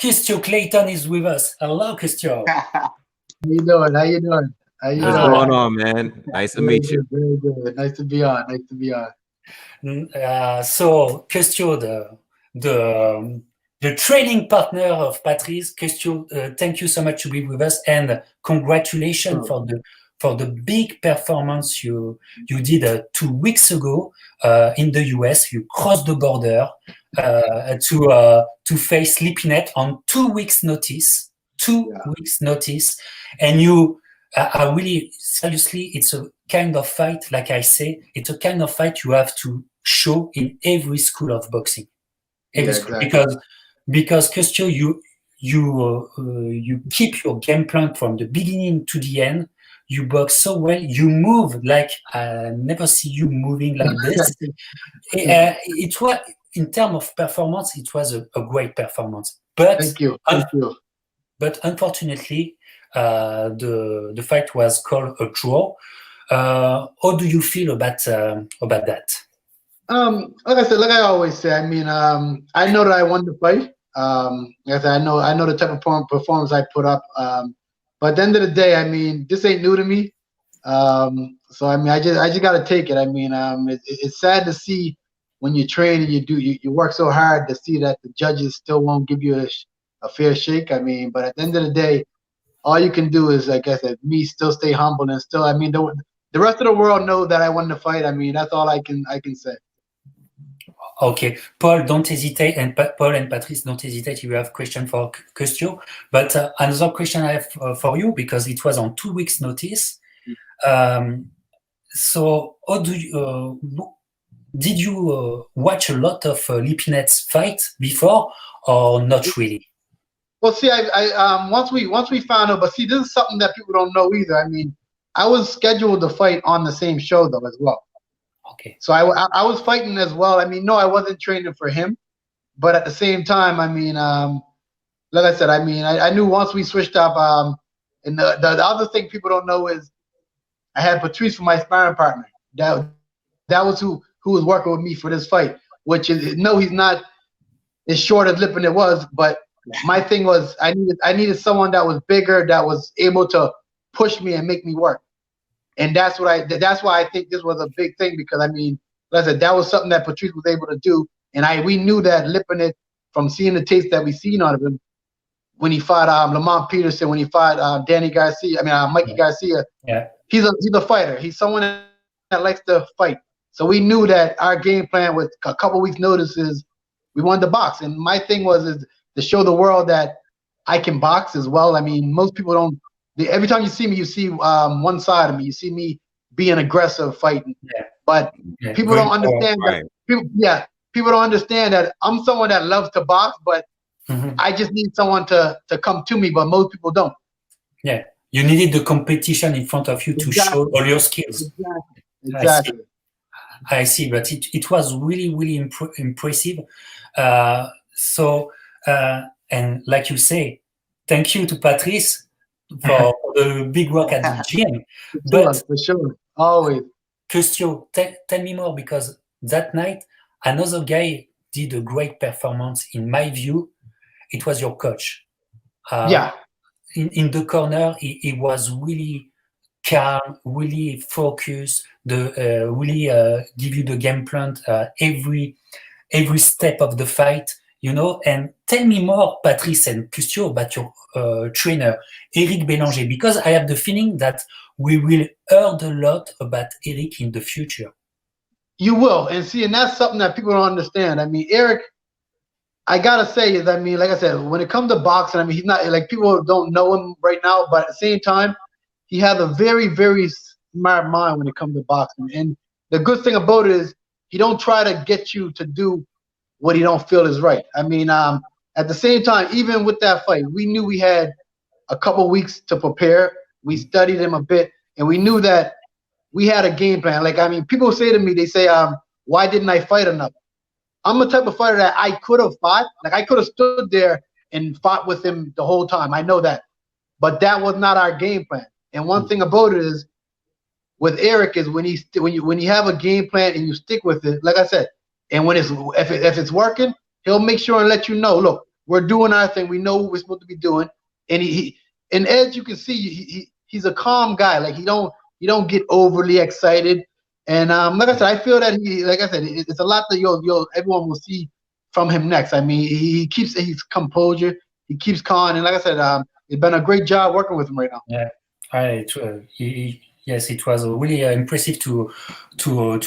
Custio Clayton is with us. Hello, Custio. How you doing? How you doing? How you What's doing? going on, man? Nice to meet you. Very good. Nice to be on. Nice to be on. So, Custio, the training partner of Patrice, Custio, thank you so much to be with us, and congratulations for the big performance you did 2 weeks ago in the US. You crossed the border to face Lipinets on 2 weeks' notice. 2 weeks' notice, and you. I really, seriously, it's a kind of fight, like I say, it's a kind of fight you have to show in every school of boxing. Every school, exactly. Because Custio, you keep your game plan from the beginning to the end. You box so well. You move like I never see you moving like this. It was, in terms of performance, it was a great performance. But thank you. Thank you. But unfortunately, the fight was called a draw. How do you feel about that? Like I said, like I always say, I mean, I know that I won the fight. Like I said, I know the type of performance I put up. But at the end of the day, I mean, this ain't new to me. So I mean, I just gotta take it. I mean, it's sad to see when you train and you work so hard to see that the judges still won't give you a fair shake. I mean, but at the end of the day, all you can do is, like I said, me still stay humble and still. I mean, the rest of the world know that I won the fight. I mean, that's all I can say. Okay, Paul, don't hesitate, and Paul and Patrice, don't hesitate if you have question for Custio. But another question I have for you, because it was on 2 weeks' notice. So, how do you? Did you watch a lot of Lipinets fight before, or not really? Well, see, once we found out, but see, this is something that people don't know either. I mean, I was scheduled to fight on the same show though as well. Okay. So I was fighting as well. I mean, no, I wasn't training for him, but at the same time, I mean, like I said, I mean, I knew once we switched up. And the other thing people don't know is I had Patrice for my sparring partner. That was who was working with me for this fight. Which is no, he's not as short as Lipinets was, but my thing was I needed someone that was bigger, that was able to push me and make me work. And that's why I think this was a big thing, because I mean, like I said, that was something that Patrice was able to do. And we knew that Lipinets, from seeing the taste that we seen out of him when he fought Lamont Peterson, when he fought Danny Garcia, Mikey Garcia. Yeah. He's a fighter. He's someone that likes to fight. So we knew that our game plan with a couple weeks notices, we wanted to box. And my thing was to show the world that I can box as well. I mean, most people don't. Every time you see me, you see one side of me. You see me being aggressive, fighting. Yeah. But people don't understand that. People don't understand that I'm someone that loves to box, but I just need someone to come to me. But most people don't. Yeah, you needed the competition in front of you to show all your skills. Exactly. I see, but it was really, really impressive. And like you say, thank you to Patrice for the big work at the gym. For sure, always. Custio, tell me more, because that night another guy did a great performance. In my view, it was your coach. In the corner, he was really calm, really focused, really give you the game plan every step of the fight, you know. And tell me more, Patrice and Custio, about your trainer, Eric Bélanger, because I have the feeling that we will hear a lot about Eric in the future. You will, and that's something that people don't understand. I mean, Eric, I gotta say, is, I mean, like I said, when it comes to boxing, I mean, he's not, like, people don't know him right now, but at the same time, he has a very, very smart mind when it comes to boxing. And the good thing about it is he don't try to get you to do what he don't feel is right. I mean, at the same time, even with that fight, we knew we had a couple weeks to prepare. We studied him a bit, and we knew that we had a game plan. Like, I mean, people say to me, they say, why didn't I fight enough? I'm the type of fighter that I could have fought. Like, I could have stood there and fought with him the whole time. I know that. But that was not our game plan. And one thing about it is, with Eric, is when you have a game plan and you stick with it, like I said, and when if it's working, he'll make sure and let you know, look, we're doing our thing. We know what we're supposed to be doing. And and Ed, you can see he's a calm guy. Like he don't get overly excited. And like I said, I feel that it's a lot that everyone will see from him next. I mean, he keeps his composure. He keeps calm. And like I said, it's been a great job working with him right now. Yeah, yes, it was really impressive to hear.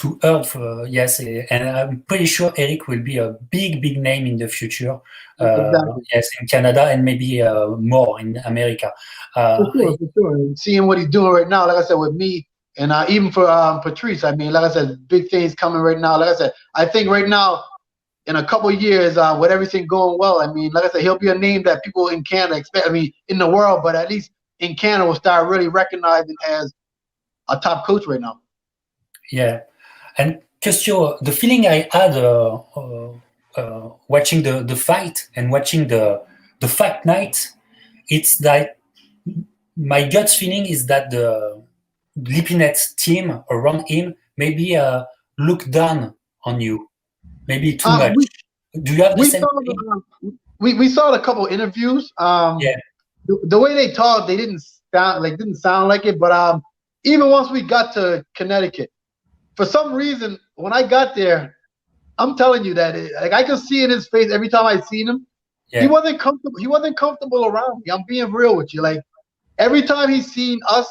Yes, and I'm pretty sure Eric will be a big name in the future. Exactly. Yes, in Canada and maybe more in America. For sure. And seeing what he's doing right now, like I said, with me, and even for Patrice, I mean, like I said, big things coming right now. Like I said, I think right now, in a couple of years, with everything going well, I mean, like I said, he'll be a name that people in Canada expect. I mean, in the world, but at least in Canada, will start really recognizing as a top coach right now. Yeah, and Custio, the feeling I had watching the fight and watching the fight night, it's that my gut feeling is that the Lipinets team around him maybe look down on you, maybe too much. Do you have the same feeling? We saw a couple interviews. Yeah. The way they talked, they didn't sound like it. But even once we got to Connecticut, for some reason, when I got there, I'm telling you that I could see in his face every time I seen him. Yeah. He wasn't comfortable. He wasn't comfortable around me. I'm being real with you. Like every time he's seen us,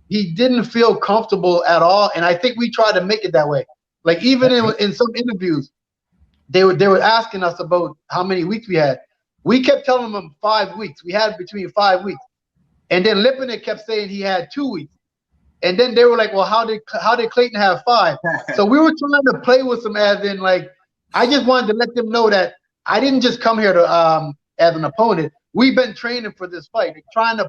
he didn't feel comfortable at all. And I think we tried to make it that way. Like even in some interviews, they were asking us about how many weeks we had. We kept telling them 5 weeks. We had between 5 weeks. And then Lipinet kept saying he had 2 weeks. And then they were like, well, how did Clayton have 5? So we were trying to play with them as in like, I just wanted to let them know that I didn't just come here to as an opponent. We've been training for this fight, like, trying to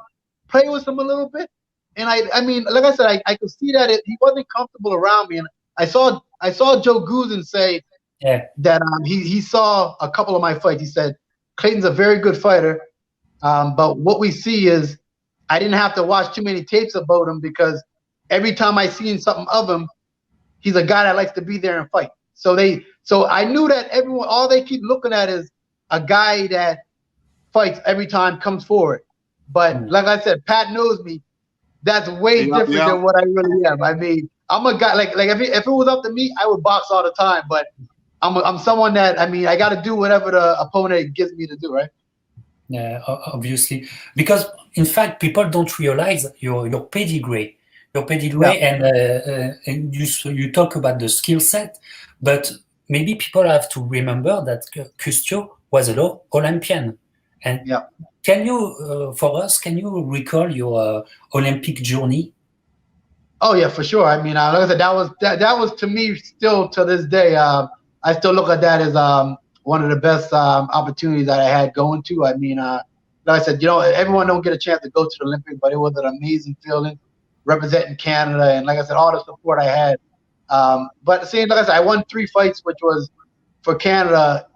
play with them a little bit. And I mean, like I said, I could see that he wasn't comfortable around me. And I saw Joe Guzin say that he saw a couple of my fights. He said Clayton's a very good fighter, but what we see is I didn't have to watch too many tapes about him because every time I seen something of him, he's a guy that likes to be there and fight. So I knew that all they keep looking at is a guy that fights every time, comes forward. But like I said, Pat knows me. That's way different than what I really am. I mean, I'm a guy like if it was up to me, I would box all the time. But I'm someone that, I mean, I got to do whatever the opponent gives me to do, right? Yeah, obviously, because in fact, people don't realize your pedigree. And you talk about the skill set, but maybe people have to remember that Custio was an Olympian. And can you, for us, can you recall your Olympic journey? Oh yeah, for sure. I mean, like I said, that was to me still to this day. I still look at that as one of the best opportunities that I had going to. I mean, like I said, everyone don't get a chance to go to the Olympics, but it was an amazing feeling representing Canada, and like I said, all the support I had. But at the same time, like I said, I won 3 fights, which was for Canada.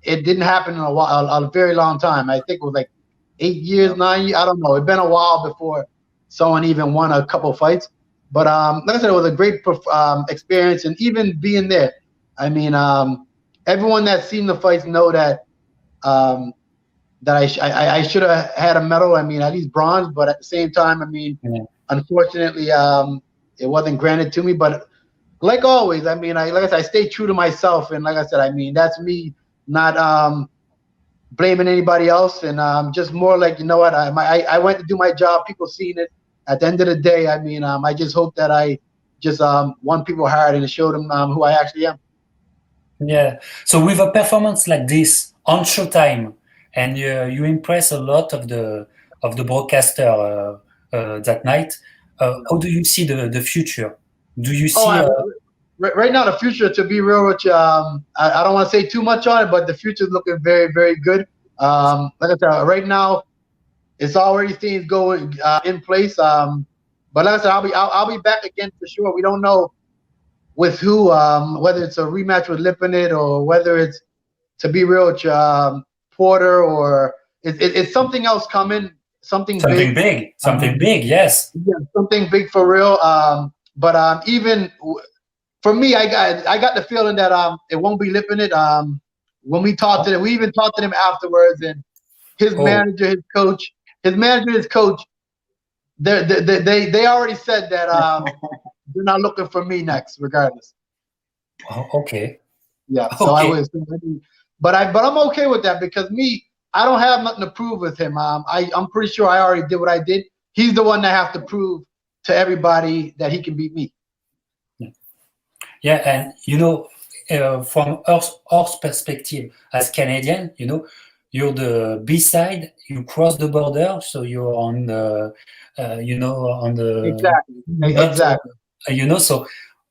It didn't happen in a very long time. I think it was like 8 years, 9 years. I don't know. It's been a while before someone even won a couple fights. But like I said, it was a great experience, and even being there, I mean, everyone that's seen the fights know that I should have had a medal. I mean, at least bronze. But at the same time, I mean, unfortunately, it wasn't granted to me. But like always, I mean, like I said, I stay true to myself, and like I said, I mean, that's me not blaming anybody else, and just more like, you know what, I went to do my job. People seen it. At the end of the day, I mean, I just hope that I just won people hard and showed them who I actually am. Yeah. So with a performance like this on Showtime, and you impress a lot of the broadcaster that night, how do you see the future? Do you see? Right now, the future, to be real with you, I don't want to say too much on it, but the future is looking very, very good. Like I said, right now, it's already things going in place. But like I said, I'll be back again for sure. We don't know with who, whether it's a rematch with Lipinet or whether it's, to be real with you, Porter, or it's something else coming. Something big. Something big. Yes. Yeah, something big for real. But even for me, I got the feeling that it won't be Lipinet. when we talked to them, we even talked to them afterwards, and his manager, his coach, they already said that they're not looking for me next, regardless. Oh, okay. Yeah. So okay. but I'm okay with that because I don't have nothing to prove with him. I'm pretty sure I already did what I did. He's the one that has to prove to everybody that he can beat me. Yeah, and you know, from our perspective as Canadian, you know, you're the B side. You cross the border, so you're on the, you know, on the exactly. You know, so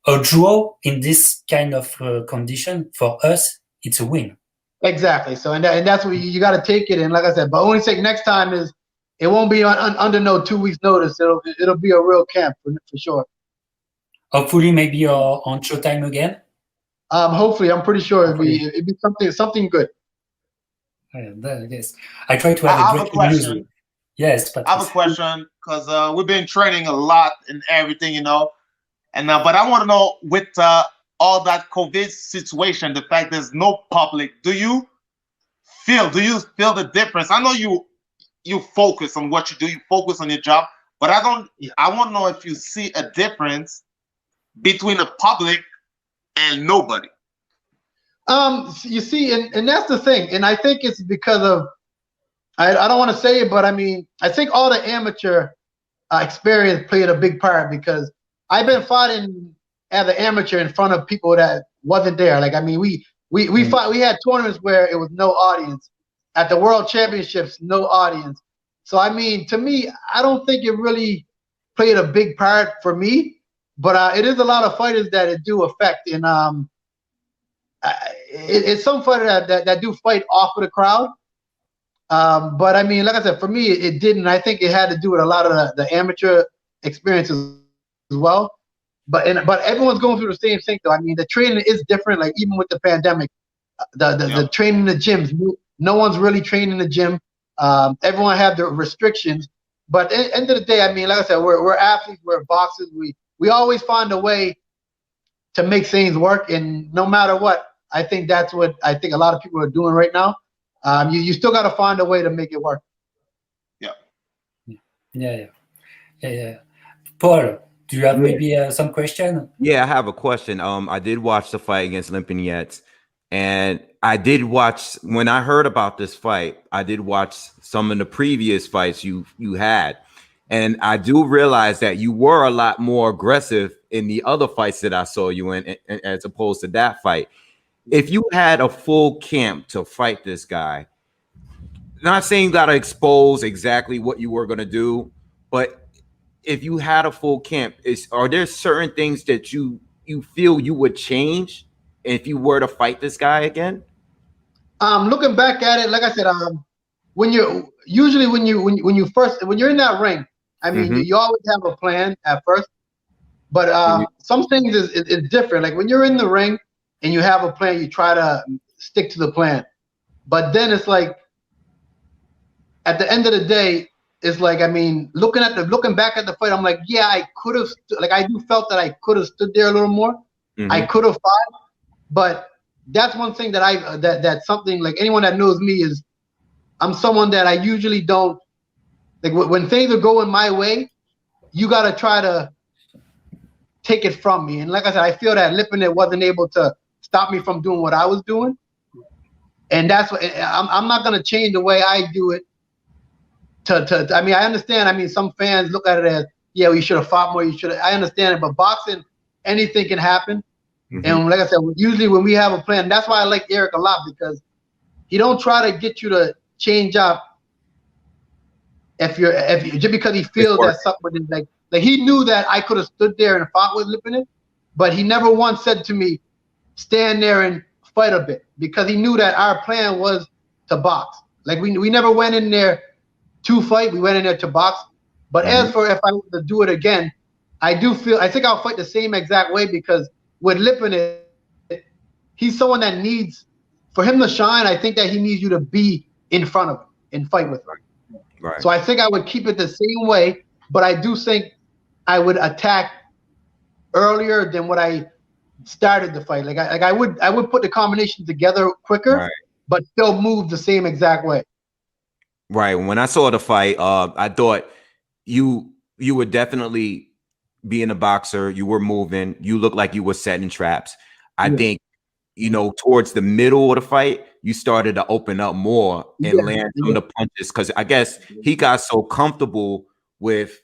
a draw in this kind of condition for us, it's a win. Exactly. So and that's what you got to take it. And like I said, but only take next time is it won't be under no 2 weeks notice. It'll be a real camp for sure. Hopefully, maybe on Showtime again. Hopefully, I'm pretty sure it'd be something good. Yes, I try to have a great news. Yes, I have a question because we've been training a lot and everything, you know, and but I want to know with all that COVID situation, the fact there's no public, do you feel the difference? I know you focus on what you do, you focus on your job, but I want to know if you see a difference between the public and nobody. You see, and that's the thing, and I think it's because of I don't want to say it, but I mean, I think all the amateur experience played a big part because I've been fighting as an amateur in front of people that wasn't there. Like, I mean, we had tournaments where it was no audience. At the World Championships, no audience. So, I mean, to me, I don't think it really played a big part for me, but it is a lot of fighters that it do affect. And it's some fighters that do fight off of the crowd. But I mean, like I said, for me, it didn't. I think it had to do with a lot of the amateur experiences as well. But everyone's going through the same thing, though. I mean, the training is different. Like even with the pandemic, the training in the gyms, no one's really training in the gym. Everyone had their restrictions. But at the end of the day, I mean, like I said, we're athletes, we're boxers. We always find a way to make things work, and no matter what, I think that's what I think a lot of people are doing right now. You still got to find a way to make it work. Yeah. Paul, do you have maybe some question? Yeah, I have a question. I did watch the fight against LIPINETS, and I did watch when I heard about this fight. I did watch some of the previous fights you had, and I do realize that you were a lot more aggressive in the other fights that I saw you in as opposed to that fight. If you had a full camp to fight this guy, not saying you got to expose exactly what you were going to do, but if you had a full camp, are there certain things that you feel you would change if you were to fight this guy again? Looking back at it, like I said, when you're in that ring, I mean, you always have a plan at first, but some things is different. Like when you're in the ring and you have a plan, you try to stick to the plan. But then it's like, at the end of the day, it's like, I mean, looking back at the fight, I'm like, yeah, I could have, I do felt that I could have stood there a little more. I could have fought, but that's one thing that that's something, like anyone that knows me is, I'm someone that I usually don't, like when things are going my way, you got to try to take it from me. And like I said, I feel that Lipinets wasn't able to stop me from doing what I was doing. And that's what, I'm not going to change the way I do it. I mean, I understand. I mean, some fans look at it as, yeah, well, you should have fought more. I understand it. But boxing, anything can happen. And like I said, usually when we have a plan, that's why I like Eric a lot, because he don't try to get you to change up if just because he feels that something is like he knew that I could have stood there and fought with Lipinets, but he never once said to me, stand there and fight a bit, because he knew that our plan was to box. Like we never went in there to fight, we went in there to box. But as for if I were to do it again, I think I'll fight the same exact way, because with Lipinets, he's someone that needs, for him to shine, I think that he needs you to be in front of him and fight with him. Right. So I think I would keep it the same way, but I do think I would attack earlier than what I started the fight. Like I would put the combination together quicker, but still move the same exact way. Right. When I saw the fight, I thought you were definitely being a boxer. You were moving. You looked like you were setting traps. I think, you know, towards the middle of the fight, you started to open up more and land some of the punches, because I guess he got so comfortable with.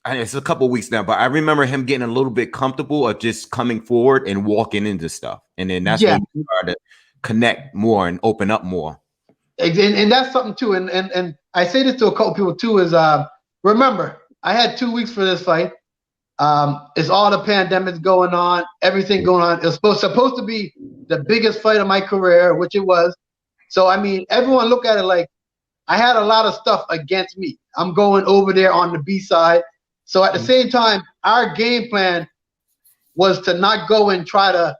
It's a couple of weeks now, but I remember him getting a little bit comfortable of just coming forward and walking into stuff, and then that's when you started to connect more and open up more. And that's something too. And I say this to a couple people too, is remember, I had 2 weeks for this fight. It's all the pandemics going on, everything going on. It was supposed to be the biggest fight of my career, which it was. So I mean, everyone look at it like I had a lot of stuff against me. I'm going over there on the B side. So at the same time, our game plan was to not go and try to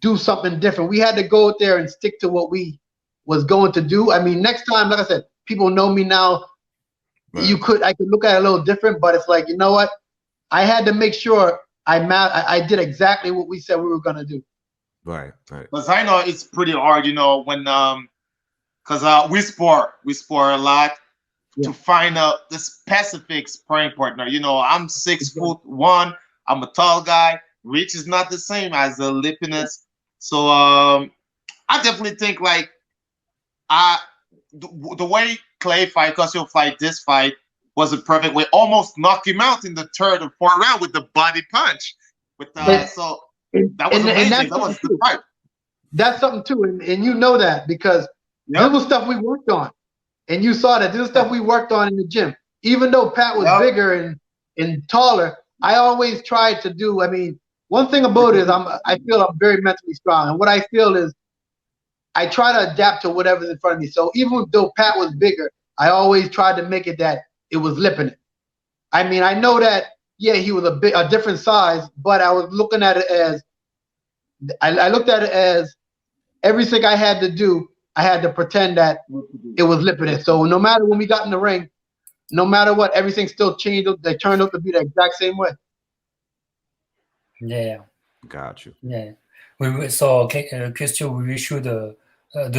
do something different. We had to go out there and stick to what we was going to do. I mean, next time, like I said, people know me now. Right. I could look at it a little different, but it's like, you know what? I had to make sure I did exactly what we said we were gonna do. Right, right. Because I know it's pretty hard, you know, when because we spar a lot to find out the specific sparring partner. You know, I'm 6'1". I'm a tall guy. Reach is not the same as the Lipinets. So I definitely think like the way Clay fight, Custio fight, this fight was a perfect way. Almost knocked him out in the third or fourth round with the body punch. With so that was amazing. That was the fight. That's something too, and you know that because this was stuff we worked on, and you saw that this is stuff we worked on in the gym. Even though Pat was bigger and taller, I always tried to do. I mean, one thing about it is I feel I'm very mentally strong, and what I feel is I try to adapt to whatever's in front of me. So even though Pat was bigger, I always tried to make it that it was Lipinets. I mean, I know that he was a different size, but I was looking at it as I looked at it as everything I had to do. I had to pretend that it was Lipinets. So no matter when we got in the ring, no matter what, everything still changed. They turned out to be the exact same way. Yeah. Got you. Yeah. So, Custio, we wish you the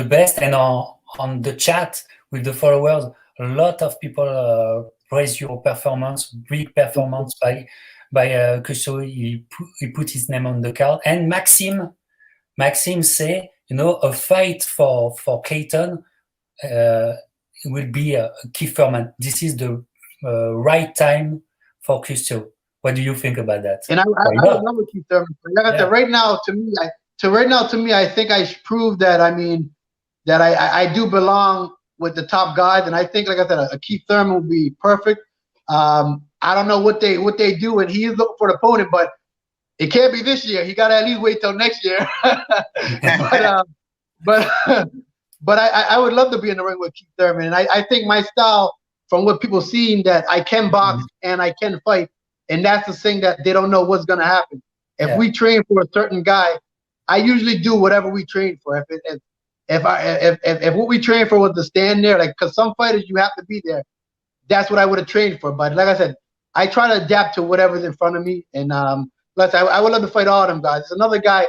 best. And on the chat with the followers, a lot of people praise your performance, big performance by Custio. He put his name on the card. And Maxime say, you know, a fight for Clayton will be a key format. This is the right time for Custio. What do you think about that? And I love what you said. Right now, to me, I think I proved that. I mean, that I do belong with the top guys, and I think, like I said, a Keith Thurman would be perfect. I don't know what they do, and he is looking for the opponent, but it can't be this year. He got to at least wait till next year. but I would love to be in the ring with Keith Thurman, and I think my style, from what people seeing, that I can box and I can fight. And that's the thing that they don't know what's going to happen. If we train for a certain guy, I usually do whatever we train for. If what we train for was to stand there, like, because some fighters you have to be there, that's what I would have trained for. But like I said, I try to adapt to whatever's in front of me. And I would love to fight all of them guys. There's another guy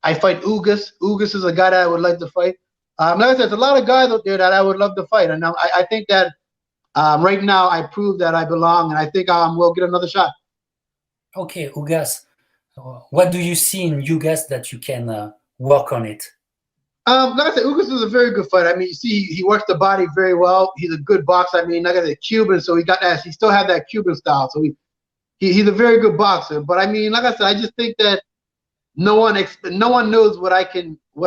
I fight, Ugas. Ugas is a guy that I would like to fight. Like I said, there's a lot of guys out there that I would love to fight. And I think that right now I proved that I belong, and I think we'll get another shot. Okay, Ugas, what do you see in Ugas that you can work on it? Like I said, Ugas is a very good fighter. I mean, you see, he works the body very well. He's a good boxer. I mean, like I said, Cuban, so he still had that Cuban style. So he's a very good boxer. But I mean, like I said, I just think that no one knows what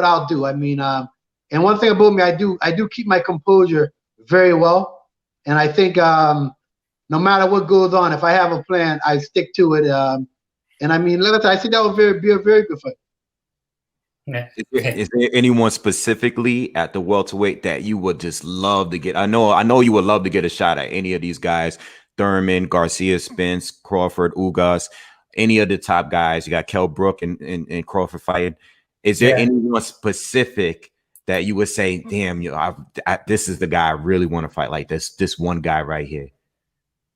I'll do. I mean, and one thing about me, I do keep my composure very well. And I think no matter what goes on, if I have a plan, I stick to it. And I mean, like I said, I think that would be a very good fight. Yeah. Is there anyone specifically at the welterweight that you would just love to get? I know you would love to get a shot at any of these guys: Thurman, Garcia, Spence, Crawford, Ugas, any of the top guys. You got Kell Brook and Crawford fighting. Is there anyone specific that you would say, damn, this is the guy I really want to fight, like this one guy right here?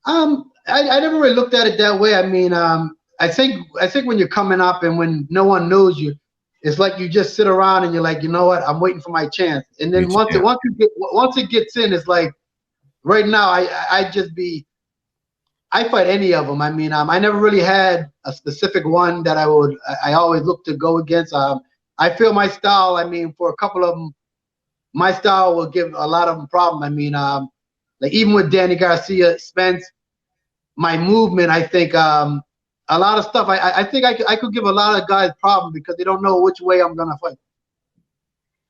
I never really looked at it that way. I mean, I think when you're coming up and when no one knows you, it's like you just sit around and you're like, you know what, I'm waiting for my chance. And then once it gets in, it's like right now I fight any of them. I mean, I never really had a specific one that I always look to go against. I feel my style. I mean, for a couple of them, my style will give a lot of them problem. I mean, like even with Danny Garcia, Spence, my movement, I think a lot of stuff. I think I could give a lot of guys problem because they don't know which way I'm gonna fight.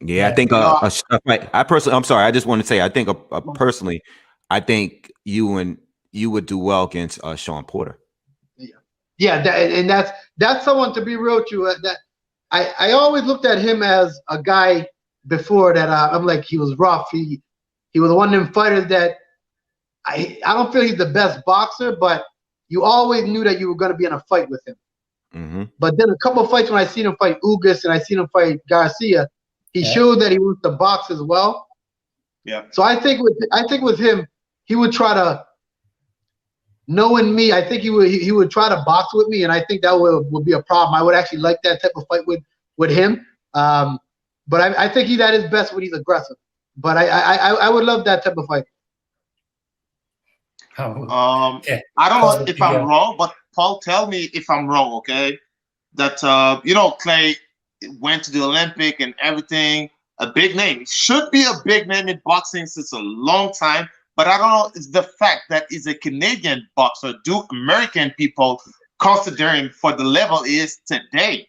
Yeah, I think I personally, I'm sorry, I just want to say, I think personally, I think you would do well against Sean Porter. Yeah, that's someone, to be real to you, that I always looked at him as a guy before that. I'm like, he was rough. He was one of them fighters that I don't feel he's the best boxer, but you always knew that you were going to be in a fight with him. Mm-hmm. But then a couple of fights when I seen him fight Ugas and I seen him fight Garcia, he showed that he wants to box as well. Yeah. So I think with him, he would try to, knowing me, I think he would try to box with me, and I think that would be a problem. I would actually like that type of fight with him. But I think he's at his best when he's aggressive. But I would love that type of fight. I don't know if I'm wrong, but Paul, tell me if I'm wrong, okay? That Clay went to the Olympic and everything, a big name. Should be a big name in boxing since a long time, but I don't know, it's the fact that he's a Canadian boxer. Do American people consider him for the level he is today?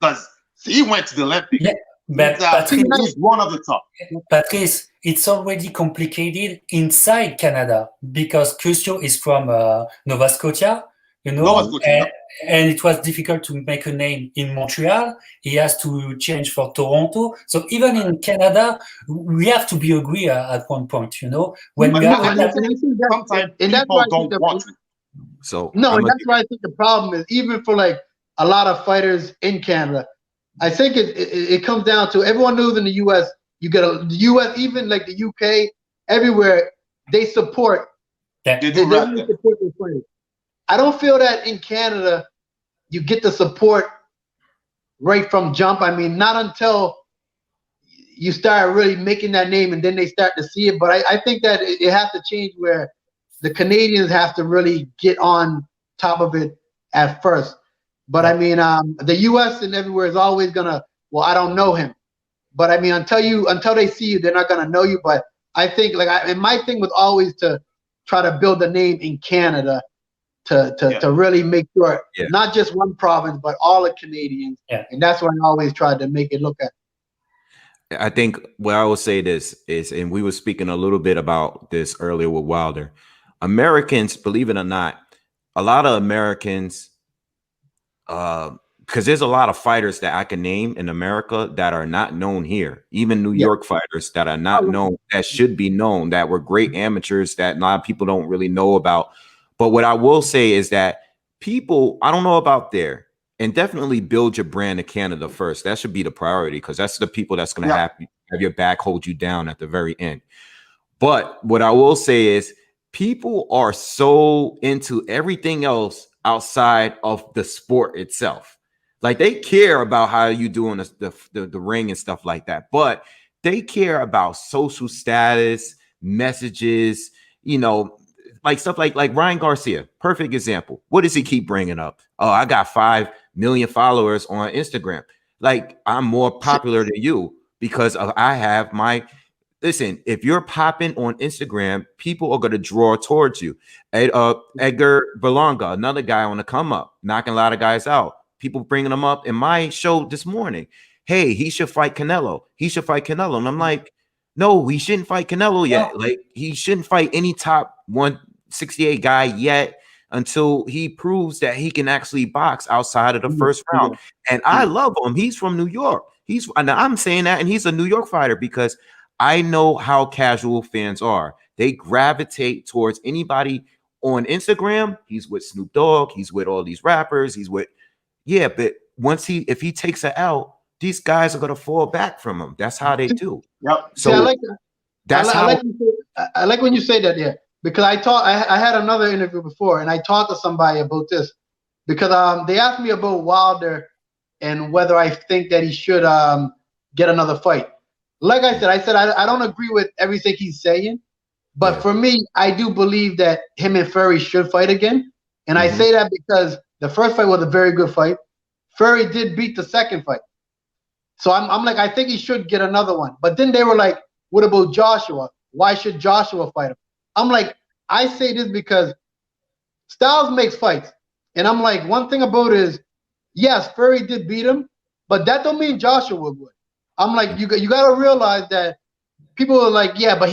Because he went to the Olympic. Yeah, but he's one of the top. Patrice, it's already complicated inside Canada because Custio is from Nova Scotia, Nova Scotia, and it was difficult to make a name in Montreal. He has to change for Toronto. So even in Canada, we have to be agree at one point, when we are. Sometimes people don't want it. So and that's why I think the problem is, even for like a lot of fighters in Canada, I think it comes down to, everyone knows in the U.S. you get the U.S. even like the U.K. everywhere they support. They really support their fighters. I don't feel that in Canada you get the support right from jump. I mean, not until you start really making that name and then they start to see it. But I think that it has to change where the Canadians have to really get on top of it at first. But I mean, the U.S. and everywhere is always gonna, well, I don't know him. But I mean, until they see you, they're not gonna know you. But I think, and my thing was always to try to build a name in Canada to really make sure not just one province, but all the Canadians. Yeah. And that's what I always tried to make it look at. I think what I will say this is, and we were speaking a little bit about this earlier with Wilder. Americans, believe it or not, a lot of Americans, because there's a lot of fighters that I can name in America that are not known here. Even New York fighters that are not known, that should be known, that were great amateurs that a lot of people don't really know about. But what I will say is that people, I don't know about there, and definitely build your brand in Canada first. That should be the priority, because that's the people that's going to have your back, hold you down at the very end. But what I will say is people are so into everything else outside of the sport itself. Like, they care about how you do in the ring and stuff like that, but they care about social status, messages, like stuff like Ryan Garcia, perfect example. What does he keep bringing up? Oh, I got 5 million followers on Instagram. Like, I'm more popular than you because I have my. Listen, if you're popping on Instagram, people are going to draw towards you. Edgar Berlanga, another guy on the come up, knocking a lot of guys out. People bringing him up in my show this morning. Hey, he should fight Canelo. He should fight Canelo. And I'm like, no, he shouldn't fight Canelo yet. Like, he shouldn't fight any top 168 guy yet until he proves that he can actually box outside of the first round. And I love him. He's from New York. I'm saying that, and he's a New York fighter because I know how casual fans are. They gravitate towards anybody on Instagram. He's with Snoop Dogg. He's with all these rappers. He's with, but if he takes it out, these guys are going to fall back from him. That's how they do. Yep. So I like that. I like when you say that, because I had another interview before, and I talked to somebody about this because they asked me about Wilder and whether I think that he should get another fight. Like I said I don't agree with everything he's saying, but for me, I do believe that him and Fury should fight again. And I say that because the first fight was a very good fight. Fury did beat the second fight. So I'm like, I think he should get another one. But then they were like, what about Joshua? Why should Joshua fight him? I'm like, I say this because Styles makes fights. And I'm like, one thing about it is, yes, Fury did beat him, but that don't mean Joshua would. I'm like, you got to realize that people are like, yeah, but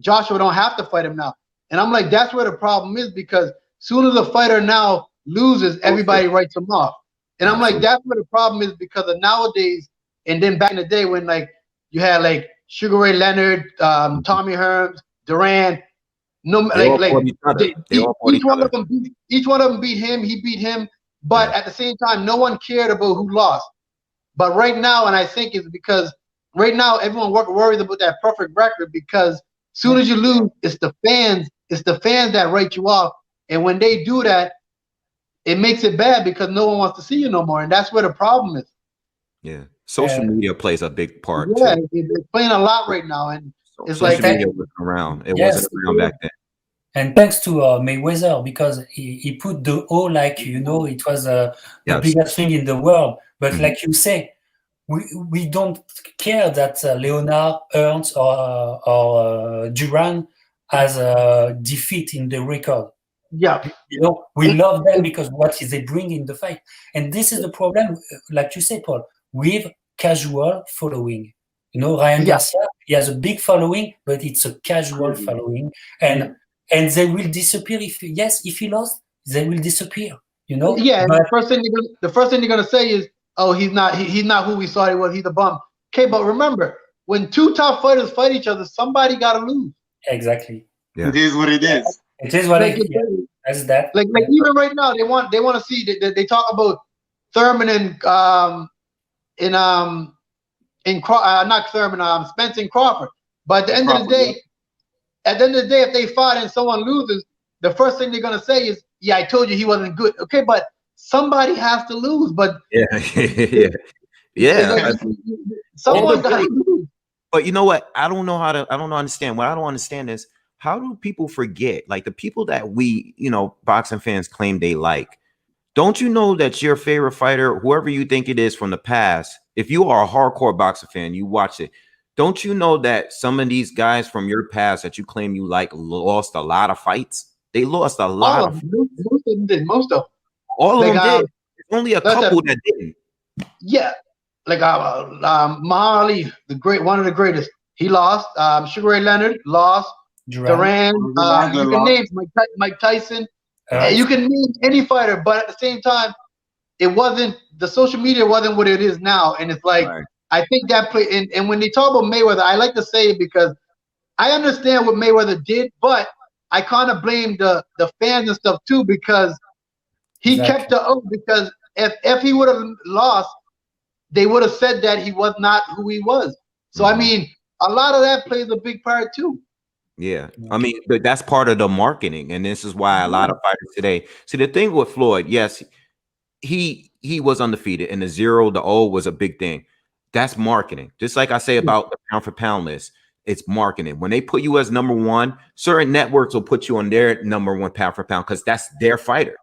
Joshua don't have to fight him now. And I'm like, that's where the problem is, because soon as a fighter now loses, everybody writes him off. And I'm like, that's where the problem is, because of nowadays. And then back in the day when like you had like Sugar Ray Leonard, Tommy Hearns, Duran, each one of them beat him. He beat him, but at the same time, no one cared about who lost. But right now, and I think it's because right now everyone worries about that perfect record, because soon as you lose, it's the fans that write you off. And when they do that, it makes it bad because no one wants to see you no more. And that's where the problem is. Yeah. Social media plays a big part. Yeah, too. it's playing a lot right now. And it's social like media wasn't around. It wasn't around back then. And thanks to Mayweather, because he put the O, like, you know, it was the biggest thing in the world. But like you say, we don't care that Leonard, Ernst, or Duran has a defeat in the record. Yeah, you know, we love them because what they bring in the fight. And this is the problem, like you say, Paul, with casual following. You know, Ryan Garcia, he has a big following, but it's a casual following, and they will disappear if he lost, they will disappear. You know. Yeah, but the first thing you're gonna say is, oh, he's not who we thought he was. He's a bum. Okay, but remember, when two top fighters fight each other, somebody gotta lose. Exactly. Yeah. It is what it is. It is what it is. That's that. Like even right now, they want to see. They talk about Thurman and not Thurman, Spence and Crawford. But at the end of the day, if they fight and someone loses, the first thing they're gonna say is, "Yeah, I told you he wasn't good." Okay, but somebody has to lose. But someone got to lose. But you know what? I don't understand. What I don't understand is, how do people forget? Like the people that we, boxing fans claim they like. Don't you know that your favorite fighter, whoever you think it is from the past, if you are a hardcore boxing fan, you watch it. Don't you know that some of these guys from your past that you claim you like lost a lot of fights? They lost a lot of most of them did. Most of them. All of them did. Only a couple that didn't. Yeah. Like Muhammad Ali, one of the greatest. He lost. Sugar Ray Leonard lost. Duran, you can name Mike Tyson. You can name any fighter, but at the same time, the social media wasn't what it is now. And it's like, I think that play. And when they talk about Mayweather, I like to say it because I understand what Mayweather did, but I kind of blame the fans and stuff too, because he kept the oath. Because if he would have lost, they would have said that he was not who he was. So I mean, a lot of that plays a big part too. Yeah, I mean, but that's part of the marketing, and this is why a lot of fighters today. See, the thing with Floyd, yes, he was undefeated, and the 0 was a big thing. That's marketing. Just like I say about the pound for pound list, it's marketing. When they put you as #1, certain networks will put you on their #1 pound for pound because that's their fighter.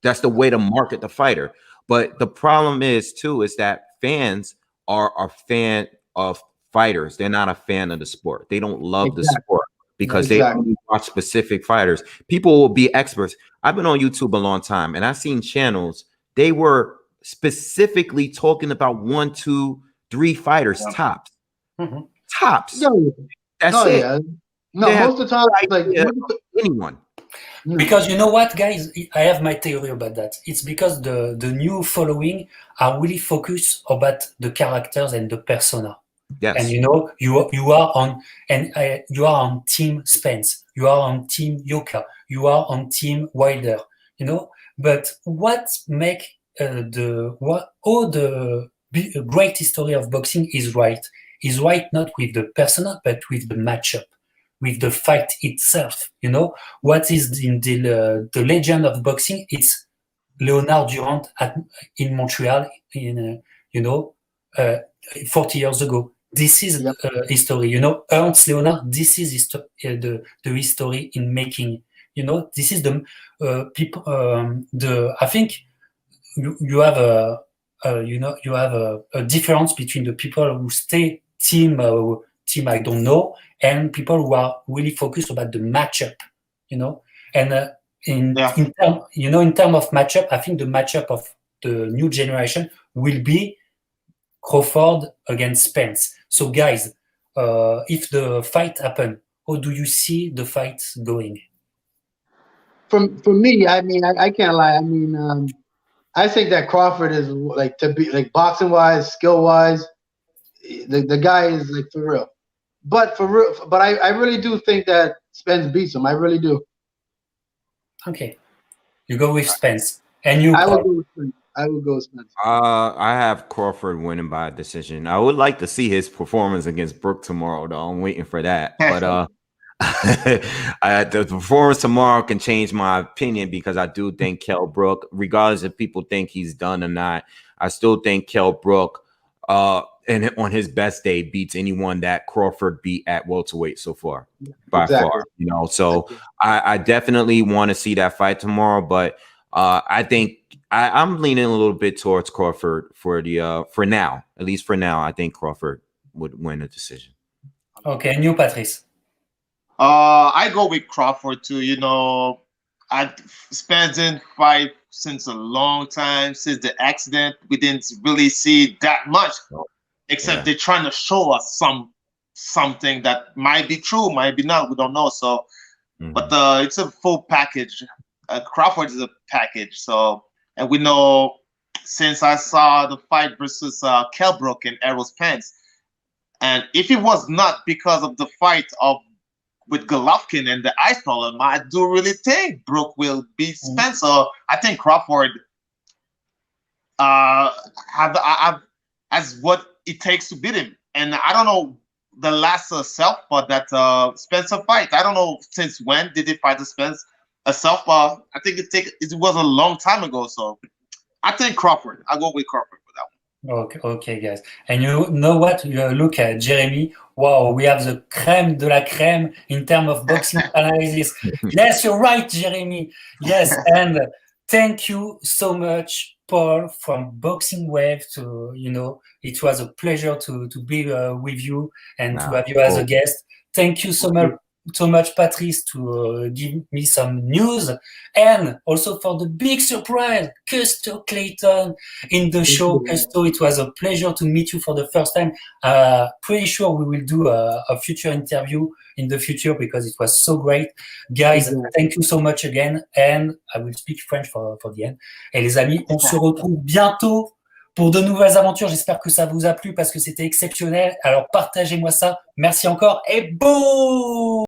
That's the way to market the fighter. But the problem is too is that fans are a fan of fighters. They're not a fan of the sport. They don't love the sport. Because they only watch specific fighters. People will be experts. I've been on YouTube a long time, and I've seen channels. They were specifically talking about 1, 2, 3 fighters tops. Tops. That's it. Yeah. No, most of the time, like anyone. Because you know what, guys? I have my theory about that. It's because the new following are really focused about the characters and the persona. Yes. And you are on Team Spence, you are on Team Yoka, you are on Team Wilder, But what make the great history of boxing is right not with the persona, but with the matchup, with the fight itself. What is in the legend of boxing? It's Leonard Durant in Montreal, in 40 years ago. This is history, Ernst Leonard. This is the history in making. This is the people. I think you have a difference between the people who stay team I don't know, and people who are really focused about the matchup. And in terms of matchup, I think the matchup of the new generation will be Crawford against Spence. So, guys, if the fight happen, how do you see the fight going? For me, I mean, I can't lie. I mean, I think that Crawford is like, to be like, boxing wise, skill wise, the guy is like for real. But I really do think that Spence beats him. I really do. Okay, you go with Spence, and you. I will go with Spence. I will go with Spence. I have Crawford winning by decision. I would like to see his performance against Brook tomorrow, though. I'm waiting for that. But the performance tomorrow can change my opinion, because I do think Kell Brook, regardless if people think he's done or not, I still think Kell Brook, and on his best day, beats anyone that Crawford beat at welterweight so far, by far. So I definitely want to see that fight tomorrow. But I think I'm leaning a little bit towards Crawford for now. At least for now, I think Crawford would win a decision. Okay, and you, Patrice? I go with Crawford too. Spence didn't fight since a long time. Since the accident, we didn't really see that much, except they're trying to show us something that might be true, might be not. We don't know. So, but it's a full package. Crawford is a package. So, and we know, since I saw the fight versus Kell Brook and Errol Spence, and if it was not because of the fight with Golovkin and the ice problem, I do really think Brook will beat Spence. So I think Crawford has what it takes to beat him. And I don't know the last southpaw that Spencer fight. I don't know since when did he fight the Spence a southpaw. I think it was a long time ago. So I think Crawford. I'll go with Crawford for that one. Okay, guys. And you know what? You look at Jeremy. Wow, we have the crème de la crème in terms of boxing analysis. Yes, you're right, Jeremy. Yes, and thank you so much, Paul, from Boxing Wave. It was a pleasure to be with you and to have you as a guest. Thank you so much, Patrice, to give me some news, and also for the big surprise, Custio Clayton in the show. Custio, it was a pleasure to meet you for the first time. Pretty sure we will do a future interview in the future, because it was so great. Guys, thank you so much again, and I will speak French for the end. Et les amis, on se retrouve bientôt pour de nouvelles aventures. J'espère que ça vous a plu, parce que c'était exceptionnel. Alors partagez-moi ça. Merci encore, et boum!